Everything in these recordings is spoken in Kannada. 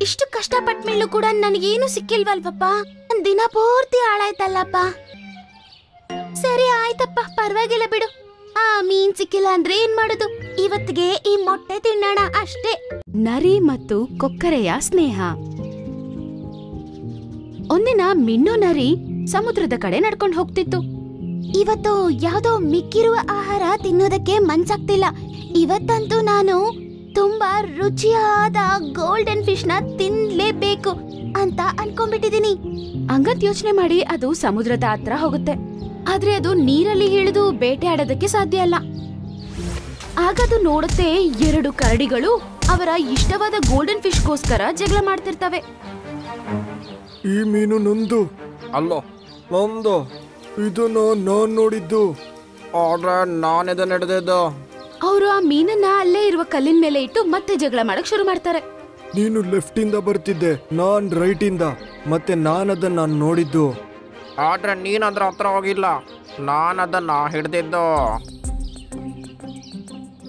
ಇಷ್ಟು ಕಷ್ಟಪಟ್ಟ ಮೇಲೂ ಕೂಡ ನನಗೇನು ಸಿಕ್ಕಿಲ್ವಲ್ವಪ್ಪ. ದಿನ ಪೂರ್ತಿ ಹಾಳಾಯ್ತಲ್ಲಪ್ಪ. ಸರಿ ಆಯ್ತಪ್ಪ, ಪರವಾಗಿಲ್ಲ ಬಿಡು. ಮೀನ್ ಸಿಕ್ಕಿಲ್ಲ ಅಂದ್ರೆ ಏನ್ ಮಾಡುದು, ಇವತ್ತಿಗೆ ಈ ಮೊಟ್ಟೆ ತಿನ್ನೋಣ ಅಷ್ಟೇ. ನರಿ ಮತ್ತು ಕೊಕ್ಕರೆಯ ಸ್ನೇಹ. ಒಂದಿನ ಮಿನ್ನು ನರಿ ಸಮುದ್ರದ ಕಡೆ ನಡ್ಕೊಂಡು ಹೋಗ್ತಿತ್ತು. ಇವತ್ತು ಯಾವ್ದೋ ಮಿಕ್ಕಿರುವ ಆಹಾರ ತಿನ್ನೋದಕ್ಕೆ ಮನ್ಸಾಗ್ತಿಲ್ಲ. ಇವತ್ತಂತೂ ನಾನು ತುಂಬಾ ರುಚಿಯಾದ ಗೋಲ್ಡನ್ ಫಿಶ್ ನ ತಿನ್ಲೇಬೇಕು ಅಂತ ಅನ್ಕೊಂಡ್ಬಿಟ್ಟಿದೀನಿ. ಹಂಗಂತ ಯೋಚನೆ ಮಾಡಿ ಅದು ಸಮುದ್ರದ ಹತ್ರ ಹೋಗುತ್ತೆ. ಆದ್ರೆ ಅದು ನೀರಲ್ಲಿ ಇಳಿದು ಬೇಟೆ ಆಡೋದಕ್ಕೆ ಸಾಧ್ಯ ಅಲ್ಲ. ಆಗದು ನೋಡುತ್ತೆ, 2 ಕರಡಿಗಳು ಅವರ ಇಷ್ಟವಾದ ಗೋಲ್ಡನ್ ಫಿಶ್ಗೋಸ್ಕರ ಜಗಳ ಮಾಡ್ತಿರ್ತವೆ. ಈ ಮೀನು ನಂದು ಅಲ್ಲೋ, ನಂದು. ಇದನ್ನ ನಾನ್ ನೋಡಿದ್ದು. ಆದ್ರೆ ನಾನಿದನ್ನ ಹಿಡಿದಿದ್ದು. ಅವರು ಆ ಮೀನನ್ನ ಅಲ್ಲೇ ಇರುವ ಕಲ್ಲಿನ ಮೇಲೆ ಇಟ್ಟು ಮತ್ತೆ ಜಗಳ ಮಾಡಕ್ ಶುರು ಮಾಡ್ತಾರೆ. ನೀನು ಲೆಫ್ಟ್ ಇಂದ ಬರ್ತಿದ್ದೆ, ನಾನ್ ರೈಟ್ ಇಂದ, ಮತ್ತೆ ನಾನದನ್ನ ನೋಡಿದ್ದು. ಆದ್ರೆ ನೀನ್ ಅದ್ರ ಹತ್ರ ಹೋಗಿಲ್ಲ, ನಾನದನ್ನ ಹಿಡ್ದಿದ್ದು.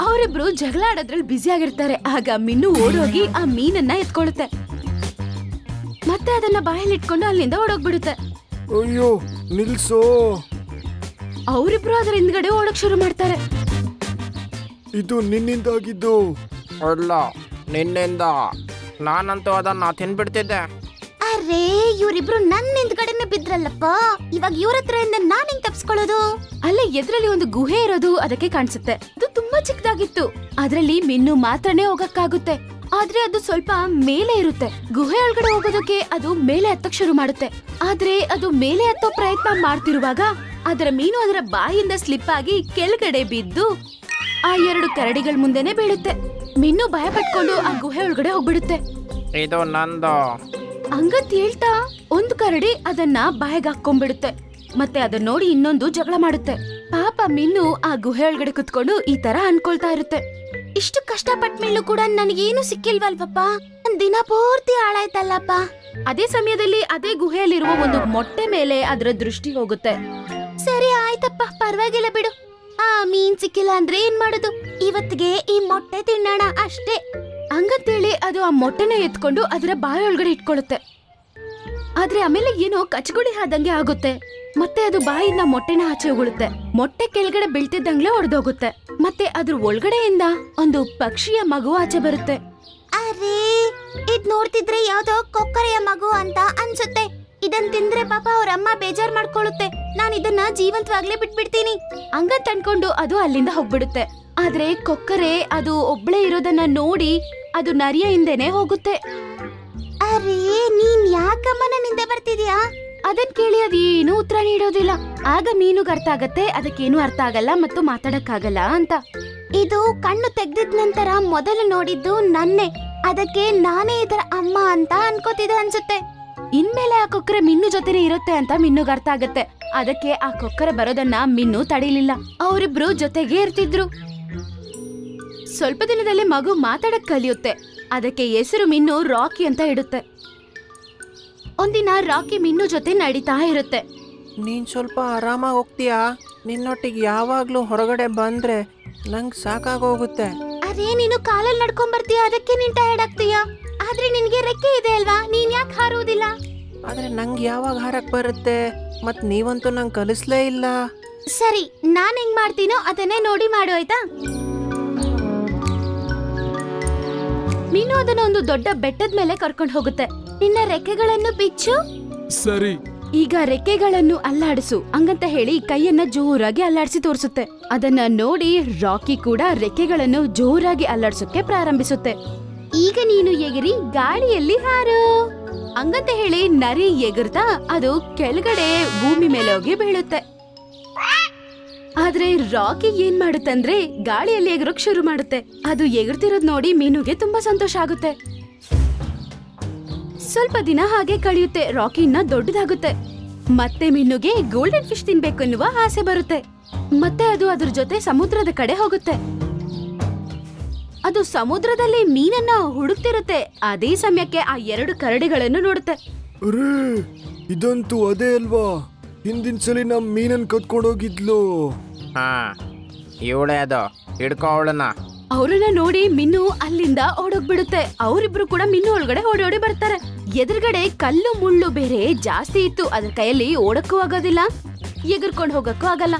ಅವರಿಬ್ರು ಜಗಳ ಆಡೋದ್ರಲ್ಲಿ ಬ್ಯುಸಿ ಆಗಿರ್ತಾರೆ. ಆಗ ಮಿನ್ನು ಓಡೋಗಿ ಆ ಮೀನನ್ನ ಎತ್ಕೊಳ್ಳುತ್ತೆ. ಮತ್ತೆ ಅದನ್ನ ಬಾಯಲ್ಲಿ ಇಟ್ಕೊಂಡು ಅಲ್ಲಿಂದ ಓಡೋಗ್ಬಿಡುತ್ತೆ. ಅಯ್ಯೋ ನಿಲ್ಸೋ. ಅವರಿಬ್ರು ಅದರ ಹಿಂದ್ಗಡೆ ಓಡಕ್ ಶುರು ಮಾಡ್ತಾರೆ. ಇದು ನಿನ್ನಿಂದಾಗಿದ್ದು. ಅಲ್ಲ, ನಿನ್ನಿಂದ. ನಾನಂತೂ ಅದನ್ನ ತಿನ್ಬಿಡ್ತಿದ್ದೆ. ಅರೇ, ಇವರಿಬ್ರು ನನ್ನ ಹಿಂದ್ಗಡೆನೆ ಬಿದ್ರಲ್ಲಪ್ಪ. ಇವಾಗ ಇವ್ರ ಹತ್ರದಿಂದ ನಾನ್ ಹೆಂಗ್ ತಪ್ಸ್ಕೊಳ್ಳೋದು? ಅಲ್ಲೇ ಎದ್ರಲ್ಲಿ ಒಂದು ಗುಹೆ ಇರೋದು ಅದಕ್ಕೆ ಕಾಣಿಸುತ್ತೆ. ಅದು ತುಂಬಾ ಚಿಕ್ಕದಾಗಿತ್ತು. ಅದ್ರಲ್ಲಿ ಮಿನ್ನು ಮಾತ್ರನೇ ಹೋಗಕ್ಕಾಗುತ್ತೆ. ಆದ್ರೆ ಅದು ಸ್ವಲ್ಪ ಮೇಲೆ ಇರುತ್ತೆ. ಗುಹೆ ಒಳಗಡೆ ಹೋಗೋದಕ್ಕೆ ಅದು ಮೇಲೆ ಹತ್ತಕ್ ಶುರು ಮಾಡುತ್ತೆ. ಆದ್ರೆ ಅದು ಮೇಲೆ ಹತ್ತೋ ಪ್ರಯತ್ನ ಮಾಡ್ತಿರುವಾಗ ಅದರ ಮೀನು ಅದರ ಬಾಯಿಂದ ಸ್ಲಿಪ್ ಆಗಿ ಕೆಳಗಡೆ ಬಿದ್ದು ಆ 2 ಕರಡಿಗಳ ಮುಂದೆನೆ ಬೀಳುತ್ತೆ. ಮಿನ್ನು ಭಯ ಪಟ್ಕೊಂಡು ಆ ಗುಹೆ ಒಳಗಡೆ ಹೋಗ್ಬಿಡುತ್ತೆ. ಇದು ನಂದು. ಹಂಗಂತ ಹೇಳ್ತಾ ಒಂದು ಕರಡಿ ಅದನ್ನ ಬಾಯಿಗೆ ಹಾಕೊಂಡ್ಬಿಡುತ್ತೆ. ಮತ್ತೆ ಅದನ್ನ ನೋಡಿ ಇನ್ನೊಂದು ಜಗಳ ಮಾಡುತ್ತೆ. ಪಾಪ ಮಿನ್ನು ಆ ಗುಹೆ ಒಳಗಡೆ ಕುತ್ಕೊಂಡು ಈ ತರ ಅನ್ಕೊಳ್ತಾ ಇರುತ್ತೆ. ಇಷ್ಟು ಕಷ್ಟಪಟ್ಟ ಮೇಲೂ ಕೂಡ ನನಗೇನು ಸಿಕ್ಕಿಲ್ವಲ್ವಪ್ಪ. ದಿನ ಪೂರ್ತಿ ಹಾಳಾಯ್ತಲ್ಲಪ್ಪ. ಅದೇ ಸಮಯದಲ್ಲಿ ಅದೇ ಗುಹೆಯಲ್ಲಿರುವ ಒಂದು ಮೊಟ್ಟೆ ಮೇಲೆ ಅದರ ದೃಷ್ಟಿ ಹೋಗುತ್ತೆ. ಸರಿ ಆಯ್ತಪ್ಪ, ಪರವಾಗಿಲ್ಲ ಬಿಡು. ಮೀನ್ ಸಿಕ್ಕಿಲ್ಲ ಅಂದ್ರೆ ಏನ್ ಮಾಡುದು, ಇವತ್ತಿಗೆ ಈ ಮೊಟ್ಟೆ ತಿನ್ನೋಣ ಅಷ್ಟೇ. ಹಂಗಂತೇಳಿ ಅದು ಆ ಮೊಟ್ಟೆನ ಎತ್ಕೊಂಡು ಅದರ ಬಾಯೊಳಗಡೆ ಇಟ್ಕೊಳ್ಳುತ್ತೆ. ಆದ್ರೆ ಆಮೇಲೆ ಏನೋ ಕಚಗುಳಿ ಆದಂಗೆ ಆಗುತ್ತೆ. ಮತ್ತೆ ಅದು ಬಾಯಿಂದ ಮೊಟ್ಟೆನ ಆಚೆ ಉಗುಳುತ್ತೆ. ಮೊಟ್ಟೆ ಕೆಳಗಡೆ ಬೀಳ್ತಿದ್ದಂಗ್ಲೆ ಒಡೆದೋಗುತ್ತೆ. ಮತ್ತೆ ಅದ್ರ ಒಳಗಡೆಯಿಂದ ಒಂದು ಪಕ್ಷಿಯ ಮಗು ಆಚೆ ಬರುತ್ತೆ. ಅರೇ, ಇದ್ ನೋಡ್ತಿದ್ರೆ ಯಾವ್ದೋ ಕೊಕ್ಕರೆಯ ಮಗು ಅಂತ ಅನ್ಸುತ್ತೆ. ಇದನ್ ತಿಂದ್ರೆ ಪಾಪ ಅವ್ರ ಅಮ್ಮ ಬೇಜಾರ್ ಮಾಡ್ಕೊಳ್ಳುತ್ತೆ. ನಾನ್ ಇದನ್ನ ಜೀವಂತವಾಗ್ಲೇ ಬಿಟ್ಬಿಡ್ತೀನಿ ಹಂಗಂತ ಅನ್ಕೊಂಡು ಅದು ಅಲ್ಲಿಂದ ಹೋಗ್ಬಿಡುತ್ತೆ. ಆದ್ರೆ ಕೊಕ್ಕರೆ ಅದು ಒಬ್ಳೆ ಇರೋದನ್ನ ನೋಡಿ ಅದು ನರಿಯ ಹಿಂದೆನೆ ಹೋಗುತ್ತೆ. ಅರೇ, ನೀನ್ ಯಾಕಮ್ಮ ನನ್ನಿಂದ ಬರ್ತಿದ್ಯಾ? ಅದನ್ ಕೇಳಿ ಅದೇನು ಉತ್ತರ ನೀಡೋದಿಲ್ಲ. ಆಗ ಮೀನುಗ್ ಅರ್ಥ ಆಗತ್ತೆ ಅದಕ್ಕೇನು ಅರ್ಥ ಆಗಲ್ಲ ಮತ್ತು ಮಾತಾಡಕ್ಕಾಗಲ್ಲ ಅಂತ. ಇದು ಕಣ್ಣು ತೆಗ್ದಿದ್ ನಂತರ ಮೊದಲು ನೋಡಿದ್ದು ನನ್ನೇ. ಅದಕ್ಕೆ ನಾನೇ ಇದರ ಅಮ್ಮ ಅಂತ ಅನ್ಕೋತಿದ್ದೆ ಅನ್ಸುತ್ತೆ. ಇನ್ಮೇಲೆ ಆ ಕೊಕ್ಕರೆ ಮಿನ್ನು ಜೊತೆನೆ ಇರುತ್ತೆ ಅಂತ ಮಿನ್ನುಗ್ ಅರ್ಥ ಆಗತ್ತೆ. ಅದಕ್ಕೆ ಆ ಕೊಕ್ಕರೆ ಬರೋದನ್ನ ಮಿನ್ನು ತಡಿಲಿಲ್ಲ. ಅವರಿಬ್ರು ಜೊತೆಗೆ ಇರ್ತಿದ್ರು. ಸ್ವಲ್ಪ ದಿನದಲ್ಲಿ ಮಗು ಮಾತಾಡಕ್ ಕಲಿಯುತ್ತೆ. ಅದಕ್ಕೆ ಹೆಸರು ಮಿನ್ನು ರಾಕಿ ಅಂತ ಇಡುತ್ತೆ. ಒಂದಿನ ರಾಕಿ ಮಿನ್ನು ಜೊತೆ ನಡೀತಾ ಇರುತ್ತೆ. ನೀನ್ ಸ್ವಲ್ಪ ಆರಾಮಾಗಿ ಹೋಗ್ತೀಯಾ? ನಿನ್ನೊಟ್ಟಿಗೆ ಯಾವಾಗ್ಲೂ ಹೊರಗಡೆ ಬಂದ್ರೆ ನಂಗ್ ಸಾಕಾಗೋಗುತ್ತೆ. ಅದೇ ನೀನು ಕಾಲಲ್ಲಿ ನಡ್ಕೊಂಡ್ ಬರ್ತೀಯ, ಅದಕ್ಕೆ ನೀನ್ ಟಯರ್ಡ್ ಆಗ್ತೀಯಾ? ಆದ್ರೆ ನಿನ್ಗೆ ರೆಕ್ಕೆ ಇದೆ ಅಲ್ವಾ, ನೀನ್ ಯಾಕೆ ಹಾರುವುದಿಲ್ಲ? ಆದ್ರೆ ನಂಗೆ ಯಾವಾಗ ಹಾರಕ್ ಬರುತ್ತೆ? ಮತ್ ನೀವಂತೂ ನಂಗೆ ಕಲಿಸ್ಲೇ ಇಲ್ಲ. ಸರಿ, ನಾನ್ ಹೆಂಗ್ ಮಾಡ್ತೀನೋ ಅದನ್ನೇ ನೋಡಿ ಮಾಡು, ಆಯ್ತಾ? ಮೀನು ಅದನ್ನ ಒಂದು ದೊಡ್ಡ ಬೆಟ್ಟದ ಮೇಲೆ ಕರ್ಕೊಂಡು ಹೋಗುತ್ತೆ. ನಿನ್ನ ರೆಕ್ಕೆಗಳನ್ನು ಬಿಚ್ಚು. ಸರಿ. ಈಗ ರೆಕ್ಕೆಗಳನ್ನು ಅಲ್ಲಾಡಿಸು ಹಂಗಂತ ಹೇಳಿ ಕೈಯನ್ನ ಜೋರಾಗಿ ಅಲ್ಲಾಡಿಸಿ ತೋರಿಸುತ್ತೆ. ಅದನ್ನ ನೋಡಿ ರಾಕಿ ಕೂಡ ರೆಕ್ಕೆಗಳನ್ನು ಜೋರಾಗಿ ಅಲ್ಲಾಡ್ಸೋಕೆ ಪ್ರಾರಂಭಿಸುತ್ತೆ. ಈಗ ನೀನು ಎಗಿರಿ ಗಾಳಿಯಲ್ಲಿ ಹಾರು ಹಂಗಂತ ಹೇಳಿ ನರಿ ಎಗರ್ತಾ ಅದು ಕೆಳಗಡೆ ಭೂಮಿ ಮೇಲೆ ಹೋಗಿ ಬೀಳುತ್ತೆ. ಆದ್ರೆ ರಾಕಿ ಏನ್ ಮಾಡುತ್ತಂದ್ರೆ ಗಾಳಿಯಲ್ಲಿ ಎಗರೋಕ್ ಶುರು ಮಾಡುತ್ತೆ. ಅದು ಎಗರ್ತಿರೋದ್ ನೋಡಿ ಮೀನುಗೆ ತುಂಬಾ ಸಂತೋಷ ಆಗುತ್ತೆ. ಸ್ವಲ್ಪ ದಿನ ಹಾಗೆ ಕಳೆಯುತ್ತೆ. ರಾಕಿ ಇನ್ನ ದೊಡ್ಡದಾಗುತ್ತೆ. ಮತ್ತೆ ಮೀನುಗೆ ಗೋಲ್ಡನ್ ಫಿಶ್ ತಿನ್ಬೇಕು ಎನ್ನುವ ಆಸೆ ಬರುತ್ತೆ. ಮತ್ತೆ ಅದು ಅದ್ರ ಜೊತೆ ಸಮುದ್ರದ ಕಡೆ ಹೋಗುತ್ತೆ. ಅದು ಸಮುದ್ರದಲ್ಲಿ ಮೀನನ್ನ ಹುಡುಕ್ತಿರುತ್ತೆ. ಅದೇ ಸಮಯಕ್ಕೆ ಆ 2 ಕರಡಿಗಳನ್ನು ನೋಡುತ್ತೆ. ಅರೇ, ಇದಂತೂ ಅದೇ ಅಲ್ವಾ, ಹಿಂದಿನ ಸಲ ನಮ್ ಮೀನನ್ ಕತ್ಕೊಂಡೋಗಿದ್ಲು. ಹಾ, ಇವಳೇ ಅದು. ಹಿಡ್ಕೊ ಅವಳನ್ನ. ಅವ್ರನ್ನ ನೋಡಿ ಮಿನ್ನು ಅಲ್ಲಿಂದ ಓಡೋಗ್ಬಿಡುತ್ತೆ. ಅವರಿಬ್ರು ಕೂಡ ಮಿನ್ನು ಒಳಗಡೆ ಓಡಿ ಬರ್ತಾರೆ. ಎದುರುಗಡೆ ಕಲ್ಲು ಮುಳ್ಳು ಬೇರೆ ಜಾಸ್ತಿ ಇತ್ತು. ಅದ್ರ ಕೈಯಲ್ಲಿ ಓಡಕ್ಕೂ ಆಗೋದಿಲ್ಲ, ಎಗರ್ಕೊಂಡು ಹೋಗಕ್ಕೂ ಆಗಲ್ಲ.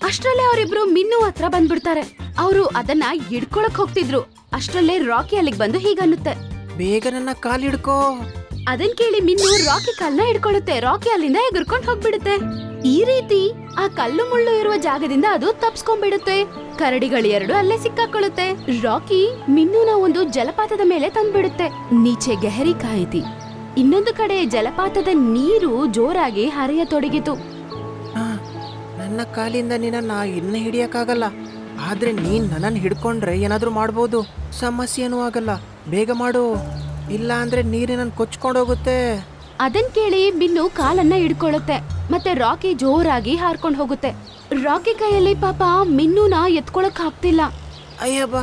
ಅಷ್ಟ್ರಲ್ಲೇ ಅವರಿಬ್ರು ಮಿನ್ನು ಹತ್ರ ಬಂದ್ಬಿಡ್ತಾರೆ. ಅವರು ಅದನ್ನ ಹಿಡ್ಕೊಳಕ್ ಹೋಗ್ತಿದ್ರು. ಅಷ್ಟ್ರಲ್ಲೇ ರಾಕಿ ಅಲ್ಲಿಗೆ ಬಂದು ಹೀಗನ್ನುತ್ತೆ, ಬೇಗ ನನ್ನ ಕಾಲ್ ಹಿಡ್ಕೋ. ಅದನ್ ಕೇಳಿ ಮಿನ್ನು ರಾಕಿ ಕಲ್ನ ಹಿಡ್ಕೊಳ್ಳುತ್ತೆ. ರಾಕಿ ಅಲ್ಲಿಂದ ಎಗರ್ಕೊಂಡು ಹೋಗ್ಬಿಡುತ್ತೆ. ಈ ರೀತಿ ಆ ಕಲ್ಲು ಮುಳ್ಳು ಇರುವ ಜಾಗದಿಂದ ಅದು ತಪ್ಸ್ಕೊಂಡ್ಬಿಡುತ್ತೆ. ಕರಡಿಗಳು ಎರಡು ಅಲ್ಲೇ ಸಿಕ್ಕಾಕೊಳ್ಳುತ್ತೆ. ರಾಕಿ ಮಿನ್ನುನ ಒಂದು ಜಲಪಾತದ ಮೇಲೆ ತಂದ್ಬಿಡುತ್ತೆ. ನೀಚೆ ಗೆಹರಿ ಕಾಯಿತಿ. ಇನ್ನೊಂದು ಕಡೆ ಜಲಪಾತದ ನೀರು ಜೋರಾಗಿ ಹರಿಯತೊಡಗಿತು. ನನ್ನ ಕಾಲಿಂದ ನಿನ್ನ ಇನ್ನು ಹಿಡಿಯಕ್ಕಾಗಲ್ಲ. ಆದ್ರೆ ನೀನ್ ನನ್ನನ್ನು ಹಿಡ್ಕೊಂಡ್ರೆ ಏನಾದ್ರೂ ಮಾಡ್ಬೋದು. ಸಮಸ್ಯೆನೂ ಆಗಲ್ಲ. ಬೇಗ ಮಾಡು, ಇಲ್ಲ ಅಂದ್ರೆ ನೀರಿನ ಕೊಚ್ಕೊಂಡೋಗುತ್ತೆ. ಅದನ್ ಕೇಳಿ ಮಿನ್ನು ಕಾಲನ್ನ ಹಿಡ್ಕೊಳ್ಳುತ್ತೆ. ಮತ್ತೆ ರಾಕಿ ಜೋರಾಗಿ ಹಾರ್ಕೊಂಡು ಹೋಗುತ್ತೆ. ರಾಕಿ ಕೈಯಲ್ಲಿ ಪಾಪ ಮಿನ್ನುನ ಎತ್ಕೊಳಕ್ ಆಗ್ತಿಲ್ಲ. ಅಯ್ಯಬ್ಬ,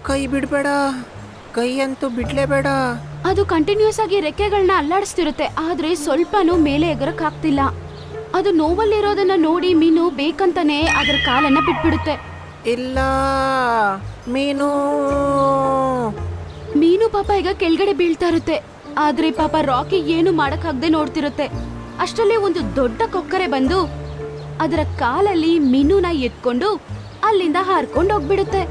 ಕೈ ಬಿಡ್ಬೇಡ, ಕೈ ಅಂತೂ ಬಿಡ್ಲೇಬೇಡ. ಅದು ಕಂಟಿನ್ಯೂಸ್ ಆಗಿ ರೆಕ್ಕೆಗಳನ್ನ ಅಲ್ಲಾಡಿಸ್ತಿರುತ್ತೆ. ಆದ್ರೆ ಸ್ವಲ್ಪನೂ ಮೇಲೆ ಎಗರಕ್ ಆಗ್ತಿಲ್ಲ. ಅದು ನೋವಲ್ಲಿರೋದನ್ನ ನೋಡಿ ಮೀನು ಬೇಕಂತಾನೆ ಅದರ ಕಾಲನ್ನ ಬಿಟ್ಬಿಡುತ್ತೆ. ಇಲ್ಲ ಮೀನು. ಮೀನು ಪಾಪ ಈಗ ಕೆಳಗಡೆ ಬೀಳ್ತಾ ಇರುತ್ತೆ. ಆದ್ರೆ ಪಾಪ ರಾಕಿ ಏನು ಮಾಡಕ್ಕಾಗದೆ ನೋಡ್ತಿರುತ್ತೆ. ಅಷ್ಟರಲ್ಲಿ ಒಂದು ದೊಡ್ಡ ಕೊಕ್ಕರೆ ಬಂದು ಅದರ ಕಾಲಲ್ಲಿ ಮೀನುನ ಎತ್ಕೊಂಡು ಅಲ್ಲಿಂದ ಹಾರ್ಕೊಂಡು ಹೋಗ್ಬಿಡುತ್ತೆ.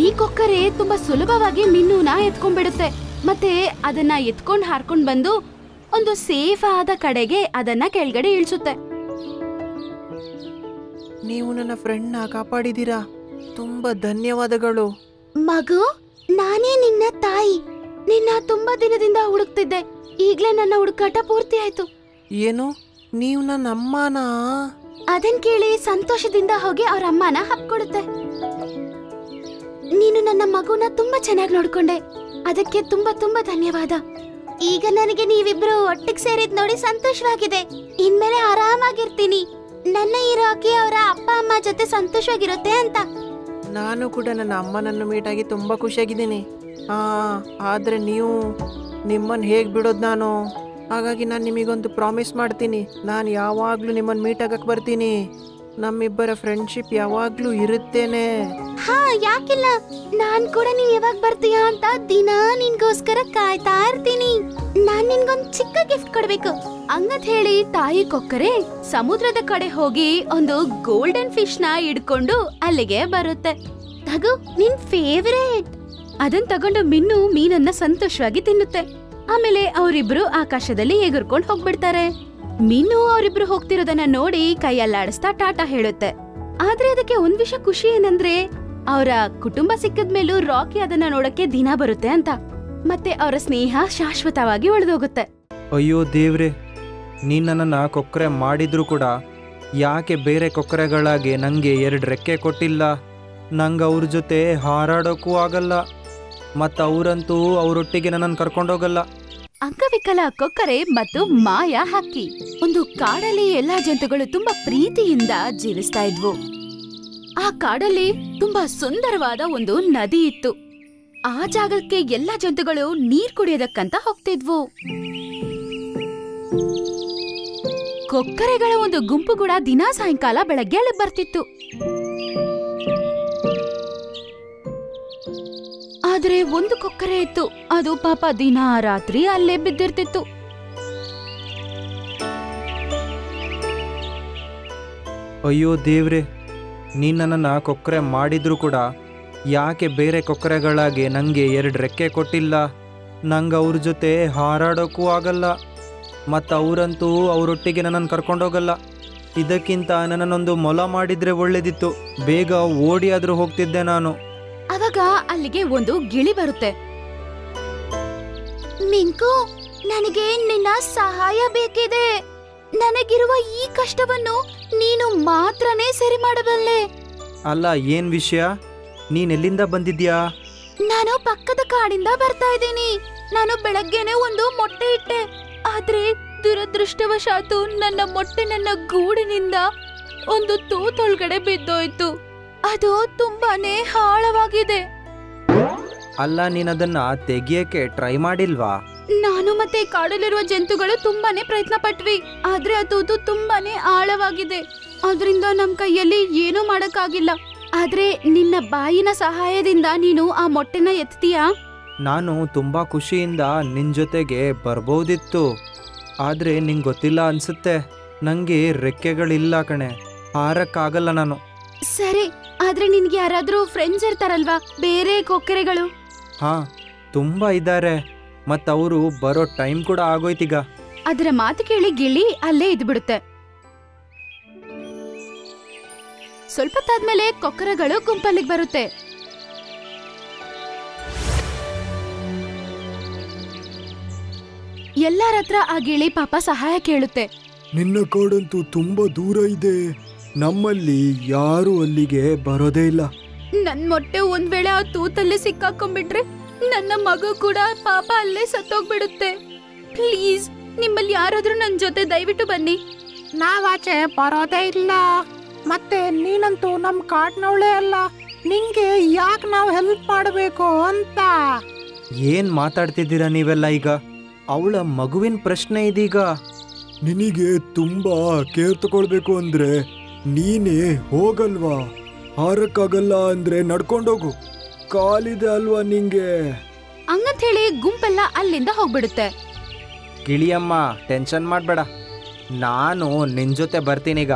ಈ ಕೊಕ್ಕರೆ ತುಂಬಾ ಸುಲಭವಾಗಿ ಮೀನುನ ಎತ್ಕೊಂಡ್ಬಿಡುತ್ತೆ. ಮತ್ತೆ ಅದನ್ನ ಎತ್ಕೊಂಡು ಹಾರ್ಕೊಂಡು ಬಂದು ಒಂದು ಸೇಫ್ ಆದ ಕಡೆಗೆ ಅದನ್ನ ಕೆಳಗಡೆ ಇಳಿಸುತ್ತೆ. ನೀವು ನನ್ನ ಫ್ರೆಂಡ್ನ ಕಾಪಾಡಿದೀರಾ, ತುಂಬಾ ಧನ್ಯವಾದಗಳು. ಮಗು, ನಾನೇ ನಿನ್ನ ತಾಯಿ. ನಿನ್ನ ತುಂಬಾ ದಿನದಿಂದ ಹುಡುಕ್ತಿದ್ದೆ. ಈಗ್ಲೇ ನನ್ನ ಹುಡುಕಾಟ ಪೂರ್ತಿ ಆಯ್ತು. ಏನು, ನೀವು ನನ್ನ ಅಮ್ಮನಾ? ಅದನ್ ಕೇಳಿ ಸಂತೋಷದಿಂದ ಹೋಗಿ ಅವ್ರ ಅಮ್ಮನ ಹಪ್ಕೊಡುತ್ತೆ. ನೀನು ನನ್ನ ಮಗುನ ತುಂಬಾ ಚೆನ್ನಾಗಿ ನೋಡ್ಕೊಂಡೆ. ಅದಕ್ಕೆ ತುಂಬಾ ತುಂಬಾ ಧನ್ಯವಾದ. ಈಗ ನನಗೆ ನೀವಿಬ್ರು ಒಟ್ಟಿಗೆ ಸೇರಿದ್ ನೋಡಿ ಸಂತೋಷವಾಗಿದೆ. ಇನ್ಮೇಲೆ ಆರಾಮಾಗಿರ್ತೀನಿ. ನನ್ನ ಈ ರಾಕಿ ಅವರ ಅಪ್ಪ ಅಮ್ಮ ಜೊತೆ ಸಂತೋಷವಾಗಿರುತ್ತೆ ಅಂತ. ನಾನು ಕೂಡ ನನ್ನ ಅಮ್ಮನನ್ನು ಮೀಟಾಗಿ ತುಂಬಾ ಖುಷಿಯಾಗಿದ್ದೀನಿ. ಆದ್ರೆ ನೀವು ನಿಮ್ಮನ್ನು ಹೇಗೆ ಬಿಡೋದು ನಾನು? ಹಾಗಾಗಿ ನಾನು ನಿಮಗೊಂದು ಪ್ರಾಮಿಸ್ ಮಾಡ್ತೀನಿ. ನಾನು ಯಾವಾಗ್ಲೂ ನಿಮ್ಮನ್ನು ಮೀಟ್ ಆಗಕ್ಕೆ ಬರ್ತೀನಿ. ನಮ್ಮಿಬ್ಬರ ಫ್ರೆಂಡ್ಶಿಪ್ ಯಾವಾಗ್ಲೂ ಇರುತ್ತೇನೆ. ಹಾ, ಯಾಕಿಲ್ಲ. ನಾನ್ ಕೂಡ ನೀನ್ ಯಾವಾಗ ಬರ್ತೀಯಾ ಅಂತ ದಿನ ನಿನ್ಗೋಸ್ಕರ ಕಾಯ್ತಾ ಇರ್ತೀನಿ. ನಾನ್ ನಿನ್ಗೊಂದ್ ಚಿಕ್ಕ ಗಿಫ್ಟ್ ಕೊಡ್ಬೇಕು ಹಂಗತ್ ಹೇಳಿ ತಾಯಿ ಕೊಕ್ಕರೆ ಸಮುದ್ರದ ಕಡೆ ಹೋಗಿ ಒಂದು ಗೋಲ್ಡನ್ ಫಿಶ್ ನ ಹಿಡ್ಕೊಂಡು ಅಲ್ಲಿಗೆ ಬರುತ್ತೆ. ತಗೋ, ನಿನ್ ಫೇವರೇಟ್. ಅದನ್ ತಗೊಂಡು ಮಿನ್ನು ಮೀನನ್ನ ಸಂತೋಷವಾಗಿ ತಿನ್ನುತ್ತೆ. ಆಮೇಲೆ ಅವರಿಬ್ರು ಆಕಾಶದಲ್ಲಿ ಎಗರ್ಕೊಂಡು ಹೋಗ್ಬಿಡ್ತಾರೆ. ಮೀನು ಅವರಿಬ್ರು ಹೋಗ್ತಿರೋದನ್ನ ನೋಡಿ ಕೈಯಲ್ಲಾಡಿಸ್ತಾ ಟಾಟಾ ಹೇಳುತ್ತೆ. ಆದ್ರೆ ಅದಕ್ಕೆ ಒಂದ್ ವಿಷಯ ಖುಷಿ ಏನಂದ್ರೆ ಅವರ ಕುಟುಂಬ ಸಿಕ್ಕದ್ಮೇಲೂ ರಾಕಿ ಅದನ್ನ ನೋಡಕ್ಕೆ ದಿನ ಬರುತ್ತೆ ಅಂತ. ಮತ್ತೆ ಅವರ ಸ್ನೇಹ ಶಾಶ್ವತವಾಗಿ ಉಳಿದೋಗುತ್ತೆ. ಅಯ್ಯೋ ದೇವ್ರೆ, ನೀನ್ ನನ್ನನ್ನ ಕೊಕ್ಕರೆ ಮಾಡಿದ್ರು ಕೂಡ ಯಾಕೆ ಬೇರೆ ಕೊಕ್ಕರೆಗಳಾಗಿ ನಂಗೆ 2 ರೆಕ್ಕೆ ಕೊಟ್ಟಿಲ್ಲ? ನಂಗೆ ಅವ್ರ ಜೊತೆ ಹಾರಾಡೋಕ್ಕೂ ಆಗಲ್ಲ, ಮತ್ತು ಅವರಂತೂ ಅವರೊಟ್ಟಿಗೆ ನನ್ನನ್ನು ಕರ್ಕೊಂಡೋಗಲ್ಲ. ಅಂಗವಿಕಲ ಕೊಕ್ಕರೆ ಮತ್ತು ಮಾಯಾ ಹಕ್ಕಿ. ಒಂದು ಕಾಡಲ್ಲಿ ಎಲ್ಲಾ ಜಂತುಗಳು ತುಂಬಾ ಪ್ರೀತಿಯಿಂದ ಜೀವಿಸ್ತಾ ಇದ್ವು. ಆ ಕಾಡಲ್ಲಿ ತುಂಬಾ ಸುಂದರವಾದ ಒಂದು ನದಿ ಇತ್ತು. ಆ ಜಾಗಕ್ಕೆ ಎಲ್ಲಾ ಜಂತುಗಳು ನೀರ್ ಕುಡಿಯೋದಕ್ಕಂತ ಹೋಗ್ತಿದ್ವು. ಕೊಕ್ಕರೆಗಳ ಒಂದು ಗುಂಪು ಕೂಡ ದಿನಾ ಸಾಯಂಕಾಲ ಬೆಳಗ್ಗೆ ಅಲ್ಲಿಗೆ ಬರ್ತಿತ್ತು. ಆದ್ರೆ ಒಂದು ಕೊಕ್ಕರೆ ಇತ್ತು. ಅದು ಪಾಪ ದಿನಾ ರಾತ್ರಿ ಅಲ್ಲೇ ಬಿದ್ದಿರ್ತಿತ್ತು. ಅಯ್ಯೋ ದೇವ್ರೆ, ನೀನ್ ನನ್ನನ್ನು ಕೊಕ್ಕರೆ ಮಾಡಿದ್ರು ಕೂಡ ಯಾಕೆ ಬೇರೆ ಕೊಕ್ಕರೆಗಳಾಗಿ ನಂಗೆ 2 ರೆಕ್ಕೆ ಕೊಟ್ಟಿಲ್ಲ? ನಂಗೆ ಅವ್ರ ಜೊತೆ ಹಾರಾಡೋಕ್ಕೂ ಆಗಲ್ಲ, ಮತ್ತು ಅವರಂತೂ ಅವರೊಟ್ಟಿಗೆ ನನ್ನನ್ನು ಕರ್ಕೊಂಡೋಗಲ್ಲ. ಇದಕ್ಕಿಂತ ನನ್ನನ್ನೊಂದು ಮೊಲ ಮಾಡಿದ್ರೆ ಒಳ್ಳೇದಿತ್ತು. ಬೇಗ ಓಡಿ ಆದ್ರೂ ಹೋಗ್ತಿದ್ದೆ ನಾನು. ಅವಾಗ ಅಲ್ಲಿಗೆ ಒಂದು ಗಿಳಿ ಬರುತ್ತೆ. ಮಿಂಕು, ನನಗೆ ನಿನ್ನ ಸಹಾಯ ಬೇಕಿದೆ. ನನಗಿರುವ ಈ ಕಷ್ಟವನ್ನು ನೀನು ಮಾತ್ರನೇ ಸರಿ ಮಾಡಬಲ್ಲೆ. ಅಲ್ಲ, ಏನ್ ವಿಷಯ? ನೀನೆಲ್ಲಿಂದ ಬಂದಿದ್ಯಾ? ನಾನು ಪಕ್ಕದ ಕಾಡಿಂದ ಬರ್ತಾ ಇದ್ದೀನಿ. ನಾನು ಬೆಳಗ್ಗೆನೆ ಒಂದು ಮೊಟ್ಟೆ ಇಟ್ಟೆ. ಆದ್ರೆ ದುರದೃಷ್ಟವಶಾತು ನನ್ನ ಮೊಟ್ಟೆ ನನ್ನ ಗೂಡಿನಿಂದ ಒಂದು ತೂತೊಳಗಡೆ ಬಿದ್ದೋಯ್ತು. ಅದು ತುಂಬಾನೇ ಆಳವಾಗಿದೆ. ಅಲ್ಲ, ನೀನದನ್ನ ತೆಗಿಯಕ್ಕೆ ಟ್ರೈ ಮಾಡಿಲ್ವಾ? ನಾನು ಮತ್ತೆ ಕಾಡಲ್ಲಿರುವ ಜಂತುಗಳು ತುಂಬಾನೇ ಪ್ರಯತ್ನ ಪಟ್ವಿ. ಆದ್ರೆ ಅದು ತುಂಬಾನೇ ಆಳವಾಗಿದೆ. ಅದರಿಂದ ನಮ್ ಕೈಯಲ್ಲಿ ಏನೂ ಮಾಡಕ್ಕಾಗಿಲ್ಲ. ಆದ್ರೆ ನಿನ್ನ ಬಾಯಿನ ಸಹಾಯದಿಂದ ನೀನು ಆ ಮೊಟ್ಟೆನ ಎತ್ತೀಯಾ? ನಾನು ತುಂಬಾ ಖುಷಿಯಿಂದ ನಿನ್ ಜೊತೆಗೆ ಬರ್ಬೋದಿತ್ತು, ಆದ್ರೆ ನಿಂಗೆ ಗೊತ್ತಿಲ್ಲ ಅನ್ಸುತ್ತೆ, ನಂಗೆ ರೆಕ್ಕೆಗಳಿಲ್ಲ ಕಣೆ, ಹಾರಕ್ಕಾಗಲ್ಲ ನಾನು. ಸರಿ, ಆದ್ರೆ ನಿನ್ಗೆ ಯಾರಾದ್ರೂ ಫ್ರೆಂಡ್ಸ್ ಇರ್ತಾರಲ್ವಾ, ಬೇರೆ ಕೊಕ್ಕರೆಗಳು? ಹಾ, ತುಂಬಾ ಇದ್ದಾರೆ, ಮತ್ತವರು ಬರೋ ಟೈಮ್ ಕೂಡ ಆಗೋಯ್ತೀಗ. ಅದರ ಮಾತು ಕೇಳಿ ಗಿಳಿ ಅಲ್ಲೇ ಇದ್ಬಿಡುತ್ತೆ. ಸ್ವಲ್ಪ ತಾದ್ಮೇಲೆ ಕೊಕ್ಕರೆಗಳು ಗುಂಪಲ್ಲಿಗೆ ಬರುತ್ತೆ. ಎಲ್ಲರ ಹತ್ರ ಆ ಗಿಳಿ ಪಾಪ ಸಹಾಯ ಕೇಳುತ್ತೆ. ನಿನ್ನ ಕಾಡಂತೂ ತುಂಬಾ ದೂರ ಇದೆ, ನಮ್ಮಲ್ಲಿ ಯಾರು ಅಲ್ಲಿಗೆ ಬರೋದೇ ಇಲ್ಲ. ನನ್ ಮೊಟ್ಟೆ ಒಂದ್ ವೇಳೆ ಆ ತೂತಲ್ಲಿ ಸಿಕ್ಕಾಕೊಂಡ್ಬಿಟ್ರೆ ನನ್ನ ಮಗು ಕೂಡ ಪಾಪ ಅಲ್ಲೇ ಸತ್ತೋಗ್ಬಿಡುತ್ತೆ. ಪ್ಲೀಸ್, ನಿಮ್ಮಲ್ಲಿ ಯಾರಾದ್ರೂ ನನ್ ಜೊತೆ ದಯವಿಟ್ಟು ಬನ್ನಿ. ನಾವಾಚೆ ಬರೋದೇ ಇಲ್ಲ. ಮತ್ತೆ ನೀನಂತೂ ನಮ್ ಕಾಡ್ನವಳೇ ಅಲ್ಲ, ನಿಂಗೆ ಯಾಕೆ ನಾವು ಹೆಲ್ಪ್ ಮಾಡಬೇಕು ಅಂತ? ಏನ್ ಮಾತಾಡ್ತಿದ್ದೀರಾ ನೀವೆಲ್ಲ ಈಗ? ಅವಳ ಮಗುವಿನ ಪ್ರಶ್ನೆ ಇದೀಗ. ನಿನಗೆ ತುಂಬಾ ಕೇರ್ ತಗೊಳ್ಬೇಕು ಅಂದ್ರೆ ನೀನೇ ಹೋಗಲ್ವಾ? ಹಾರಕ್ಕಾಗಲ್ಲ ಅಂದ್ರೆ ನಡ್ಕೊಂಡೋಗು, ಕಾಲಿದೆ ಅಲ್ವಾ ನಿಂಗೆ? ಹಂಗಂತ ಹೇಳಿ ಗುಂಪೆಲ್ಲ ಅಲ್ಲಿಂದ ಹೋಗ್ಬಿಡುತ್ತೆ. ಗಿಳಿಯಮ್ಮ, ಟೆನ್ಷನ್ ಮಾಡ್ಬೇಡ, ನಾನು ನಿನ್ ಜೊತೆ ಬರ್ತೀನೀಗ.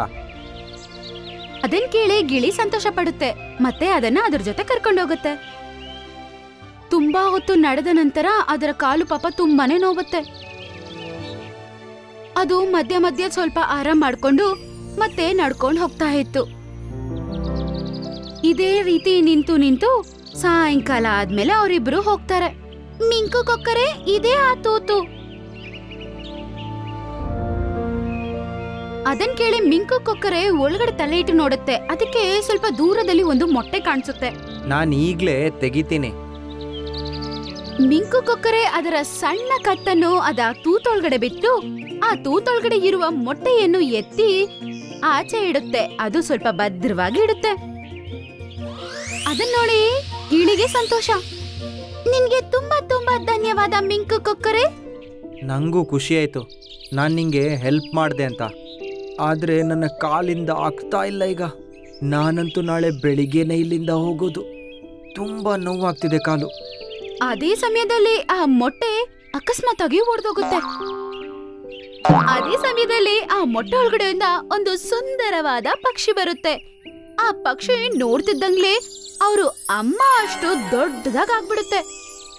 ಅದನ್ ಕೇಳಿ ಗಿಳಿ ಸಂತೋಷ ಪಡುತ್ತೆ, ಮತ್ತೆ ಅದನ್ನ ಅದ್ರ ಜೊತೆ ಕರ್ಕೊಂಡೋಗುತ್ತೆ. ತುಂಬಾ ಹೊತ್ತು ನಡೆದ ನಂತರ ಅದರ ಕಾಲು ಪಾಪ ತುಂಬಾನೇ ನೋವುತ್ತೆ. ಅದು ಮಧ್ಯ ಮಧ್ಯ ಸ್ವಲ್ಪ ಆರಾಮ್ ಮಾಡ್ಕೊಂಡು ಮತ್ತೆ ನಡ್ಕೊಂಡು ಹೋಗ್ತಾ ಇತ್ತು. ಇದೇ ರೀತಿ ನಿಂತು ನಿಂತು ಸಾಯಂಕಾಲ ಆದ್ಮೇಲೆ ಅವರಿಬ್ರು ಹೋಗ್ತಾರೆ. ಮಿಂಕು ಕೊಕ್ಕರೆ, ಇದೇ ಆ ತೂತು. ಅದನ್ ಕೇಳಿ ಮಿಂಕು ಕೊಕ್ಕರೆ ಒಳಗಡೆ ತಲೆ ಇಟ್ಟು ನೋಡುತ್ತೆ. ಅದಕ್ಕೆ ಸ್ವಲ್ಪ ದೂರದಲ್ಲಿ ಒಂದು ಮೊಟ್ಟೆ ಕಾಣಿಸುತ್ತೆ. ನಾನು ಈಗ್ಲೇ ತೆಗಿತೀನಿ. ಮಿಂಕು ಕೊಕ್ಕರೆ ಅದರ ಸಣ್ಣ ಕತ್ತನ್ನು ಅದ ತೂತೊಳಗಡೆ ಬಿಟ್ಟು ಆ ತೂತೊಳಗಡೆ ಇರುವ ಮೊಟ್ಟೆಯನ್ನು ಎತ್ತಿ ಆಚೆ ಇಡುತ್ತೆ. ಅದು ಸ್ವಲ್ಪ ಭದ್ರವಾಗಿ ಇಡುತ್ತೆ. ಅದನ್ನ ನೋಡಿ ಗಿಳಿಗೆ ಸಂತೋಷ. ನಿನ್ಗೆ ತುಂಬಾ ತುಂಬಾ ಧನ್ಯವಾದ ಮಿಂಕು ಕೊಕ್ಕರೆ. ನಂಗೂ ಖುಷಿ ಆಯ್ತು ನಾನು ನಿಂಗೆ ಹೆಲ್ಪ್ ಮಾಡಿದೆ ಅಂತ. ಆದರೆ ನನ್ನ ಕಾಲಿಂದ ಆಗ್ತಾ ಇಲ್ಲ ಈಗ. ನಾನಂತೂ ನಾಳೆ ಬೆಳಿಗ್ಗೆನೇ ಇಲ್ಲಿಂದ ಹೋಗೋದು. ತುಂಬ ನೋವಾಗ್ತಿದೆ ಕಾಲು. ಅದೇ ಸಮಯದಲ್ಲಿ ಆ ಮೊಟ್ಟೆ ಅಕಸ್ಮಾತ್ ಆಗಿ ಒಡೆದೋಗುತ್ತೆ. ಅದೇ ಸಮಯದಲ್ಲಿ ಆ ಮೊಟ್ಟೆ ಒಳಗಡೆಯಿಂದ ಒಂದು ಸುಂದರವಾದ ಪಕ್ಷಿ ಬರುತ್ತೆ. ಆ ಪಕ್ಷಿ ನೋಡ್ತಿದ್ದಂಗ್ಲೇ ಅವರು ಅಮ್ಮ ಅಷ್ಟು ದೊಡ್ಡದಾಗ್ಬಿಡುತ್ತೆ.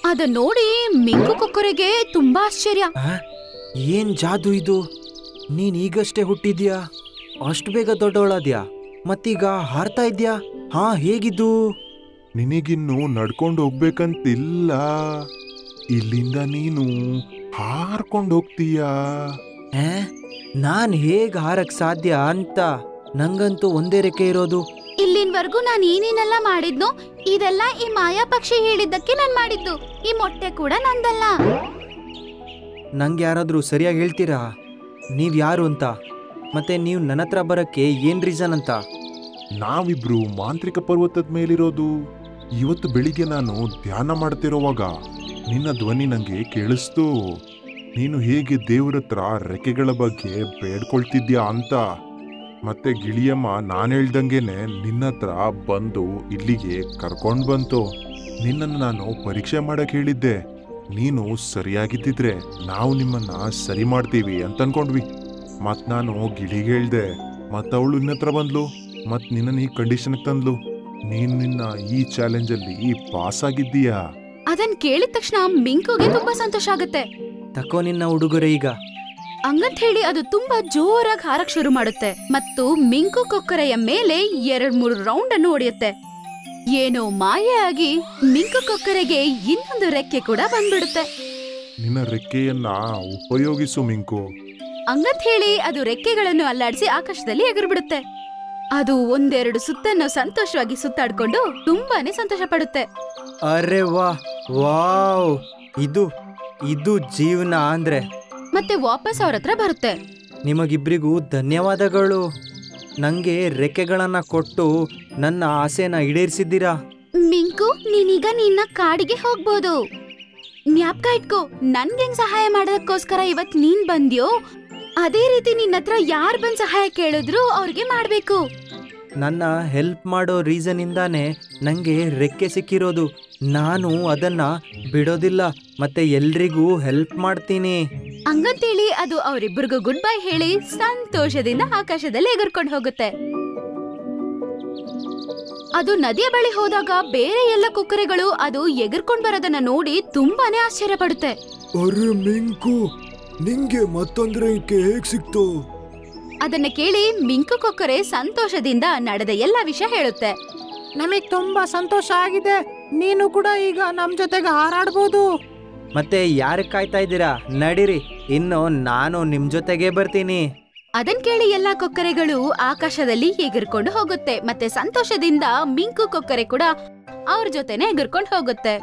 ಅದ ನೋಡಿ ಮಿಂಕು ಕೊಕ್ಕರೆಗೆ ತುಂಬಾ ಆಶ್ಚರ್ಯ. ಏನ್ ಜಾದು ಇದು? ನೀನ್ ಈಗಷ್ಟೇ ಹುಟ್ಟಿದ್ಯಾ, ಅಷ್ಟು ಬೇಗ ದೊಡ್ಡವಳಾದ್ಯಾ, ಮತ್ತೀಗ ಹಾರ್ತಾ ಇದ್ಯಾ? ಹಾ, ಹೇಗಿದ್ದು? ನಿನಗಿನ್ನು ನಡ್ಕೊಂಡು ಹೋಗ್ಬೇಕಂತಿಲ್ಲ, ಇಲ್ಲಿಂದ ನೀನು ಹಾರ್ಕೊಂಡು ಹೋಗ್ತೀಯಾ? ನಾನ್ ಹೇಗ್ ಹಾರಕ್ ಸಾಧ್ಯ ಅಂತ? ನಂಗಂತೂ ಒಂದೇ ರೆಕ್ಕೆ ಇರೋದು. ಇಲ್ಲಿನವರೆಗೂ ನಾನು ಏನೇನೆಲ್ಲ ಮಾಡಿದ್ನೋ ಇದೆಲ್ಲ ಈ ಮಾಯಾ ಪಕ್ಷಿ ಹೇಳಿದ್ದಕ್ಕೆ ನಾನ್ ಮಾಡಿದ್ದು. ಈ ಮೊಟ್ಟೆ ಕೂಡ ನಂದಲ್ಲ. ನಂಗೆ ಯಾರಾದ್ರೂ ಸರಿಯಾಗಿ ಹೇಳ್ತೀರಾ ನೀವ್ ಯಾರು ಅಂತ? ಮತ್ತೆ ನೀವು ನನ್ನ ಹತ್ರ ಬರಕ್ಕೆ ಏನ್ ರೀಸನ್ ಅಂತ? ನಾವಿಬ್ರು ಮಾಂತ್ರಿಕ ಪರ್ವತದ ಮೇಲಿರೋದು. ಇವತ್ತು ಬೆಳಿಗ್ಗೆ ನಾನು ಧ್ಯಾನ ಮಾಡ್ತಿರೋವಾಗ ನಿನ್ನ ಧ್ವನಿ ನಂಗೆ ಕೇಳಿಸ್ತು. ನೀನು ಹೇಗೆ ದೇವ್ರ ಹತ್ರ ರೆಕ್ಕೆಗಳ ಬಗ್ಗೆ ಬೇಡ್ಕೊಳ್ತಿದ್ಯಾ ಅಂತ. ಮತ್ತೆ ಗಿಳಿಯಮ್ಮ ನಾನು ಹೇಳ್ದಂಗೆನೆ ನಿನ್ನ ಹತ್ರ ಬಂದು ಇಲ್ಲಿಗೆ ಕರ್ಕೊಂಡು ಬಂತು. ನಿನ್ನನ್ನು ನಾನು ಪರೀಕ್ಷೆ ಮಾಡಕ್ ಹೇಳಿದ್ದೆ. ನೀನು ಸರಿಯಾಗಿದ್ದಿದ್ರೆ ನಾವು ನಿಮ್ಮನ್ನ ಸರಿ ಮಾಡ್ತೀವಿ ಅಂತ ಅನ್ಕೊಂಡ್ವಿ. ಮತ್ ನಾನು ಗಿಳಿಗೆ ಹೇಳ್ದೆ, ಮತ್ತವಳು ನಿನ್ನ ಹತ್ರ ಬಂದ್ಲು, ಮತ್ ನಿನ್ನ ಈ ಕಂಡೀಷನ್ ತಂದ್ಲು. ನೀನ್ ನಿನ್ನ ಈ ಚಾಲೆಂಜ್ ಅಲ್ಲಿ ಪಾಸ್ ಆಗಿದ್ದೀಯಾ. ಅದನ್ ಕೇಳಿದ ತಕ್ಷಣ ಮಿಂಕುಗೆ ತುಂಬಾ ಸಂತೋಷ ಆಗುತ್ತೆ. ತಕೋ ನಿನ್ನ ಉಡುಗೊರೆ ಈಗ. ಹಂಗಂತ ಹೇಳಿ ಅದು ತುಂಬಾ ಜೋರಾಗಿ ಹಾರಕ್ ಶುರು ಮಾಡುತ್ತೆ ಮತ್ತು ಮಿಂಕು ಕೊಕ್ಕರೆಯ ಮೇಲೆ 2-3 ರೌಂಡ್ ಅನ್ನು ಹೊಡೆಯುತ್ತೆ. ಏನೋ ಮಾಯೆಯಾಗಿ ಮಿಂಕು ಕೊಕ್ಕರೆಗೆ ಇನ್ನೊಂದು ರೆಕ್ಕೆ ಕೂಡ ಬಂದ್ಬಿಡುತ್ತೆ. ನಿನ್ನ ರೆಕ್ಕೆಯನ್ನ ಉಪಯೋಗಿಸು ಮಿಂಕು. ಹಂಗಂತ ಹೇಳಿ ಅದು ರೆಕ್ಕೆಗಳನ್ನು ಅಲ್ಲಾಡಿಸಿ ಆಕಾಶದಲ್ಲಿ ಎಗರ್ಬಿಡುತ್ತೆ. ಅದು 1-2 ಸುತ್ತನ್ನು ಸಂತೋಷವಾಗಿ ಸುತ್ತಾಡ್ಕೊಂಡು ತುಂಬಾನೇ ಸಂತೋಷ ಪಡುತ್ತೆ. ಅರೆ ವಾವ್, ಇದು ಜೀವನ ಅಂದ್ರೆ. ಮತ್ತೆ ವಾಪಸ್ ಅವ್ರ ಹತ್ರ ಬರುತ್ತೆ. ನಿಮಗಿಬ್ರಿಗೂ ಧನ್ಯವಾದಗಳು. ನಂಗೆ ರೆಕ್ಕೆಗಳನ್ನ ಕೊಟ್ಟು ನನ್ನ ಆಸೆನ ಈಡೇರಿಸಿದ್ದೀರಾ. ಮಿಂಕು, ನೀನೀಗ ನಿನ್ನ ಕಾಡಿಗೆ ಹೋಗ್ಬೋದು. ಜ್ಞಾಪಕ ಇಟ್ಕೋ, ನನ್ಗೆ ಸಹಾಯ ಮಾಡೋದಕ್ಕೋಸ್ಕರ ಇವತ್ ನೀನ್ ಬಂದ್ಯೋ ಅದೇ ರೀತಿ ನಿನ್ನತ್ರ ಯಾರ್ ಬಂದ್ ಸಹಾಯ ಕೇಳಿದ್ರು ಅವ್ರಿಗೆ ಮಾಡ್ಬೇಕು. ನನ್ನ ಹೆಲ್ಪ್ ಮಾಡೋ ರೀಸನ್ನಿಂದಾನೇ ನನಗೆ ರೆಕ್ಕೆ ಸಿಕ್ಕಿರೋದು. ನಾನು ಅದನ್ನ ಬಿಡೋದಿಲ್ಲ ಮತ್ತೆ ಎಲ್ರಿಗೂ ಹೆಲ್ಪ್ ಮಾಡ್ತೀನಿ. ಹಂಗಂತೇಳಿ ಅದು ಅವರಿಬ್ಬರಿಗೂ ಗುಡ್ ಬೈ ಹೇಳಿ ಸಂತೋಷದಿಂದ ಆಕಾಶದಲ್ಲಿ ಎಗರ್ಕೊಂಡು ಹೋಗುತ್ತೆ. ಅದು ನದಿಯ ಬಳಿ ಹೋದಾಗ ಬೇರೆ ಎಲ್ಲ ಕೊಕ್ಕರೆಗಳು ಅದು ಎಗರ್ಕೊಂಡ್ ಬರೋದನ್ನ ನೋಡಿ ತುಂಬಾನೇ ಆಶ್ಚರ್ಯ ಪಡುತ್ತೆ. ಅರೆ ಮಿಂಕು, ನಿಂಗೆ ಮತ್ತೊಂದು ರೆಕ್ಕೆ ಹೇಗ್ ಸಿಕ್ತು? ಅದನ್ನ ಕೇಳಿ ಮಿಂಕು ಕೊಕ್ಕರೆ ಸಂತೋಷದಿಂದ ನಡೆದ ಎಲ್ಲ ವಿಷಯ ಹೇಳುತ್ತೆ. ನಮಗ್ ತುಂಬಾ ಸಂತೋಷ ಆಗಿದೆ. ನೀನು ಕೂಡ ಈಗ ನಮ್ ಜೊತೆಗೆ ಹಾರಾಡ್ಬೋದು. ಮತ್ತೆ ಯಾರಿಗೆ ಕಾಯ್ತಾ ಇದ್ದೀರಾ? ನಡೀರಿ, ಇನ್ನು ನಾನು ನಿಮ್ ಜೊತೆಗೆ ಬರ್ತೀನಿ. ಅದನ್ ಕೇಳಿ ಎಲ್ಲಾ ಕೊಕ್ಕರೆಗಳು ಆಕಾಶದಲ್ಲಿ ಎಗರ್ಕೊಂಡು ಹೋಗುತ್ತೆ. ಮತ್ತೆ ಸಂತೋಷದಿಂದ ಮಿಂಕು ಕೊಕ್ಕರೆ ಕೂಡ ಅವ್ರ ಜೊತೆನೆ ಎಗರ್ಕೊಂಡು ಹೋಗುತ್ತೆ.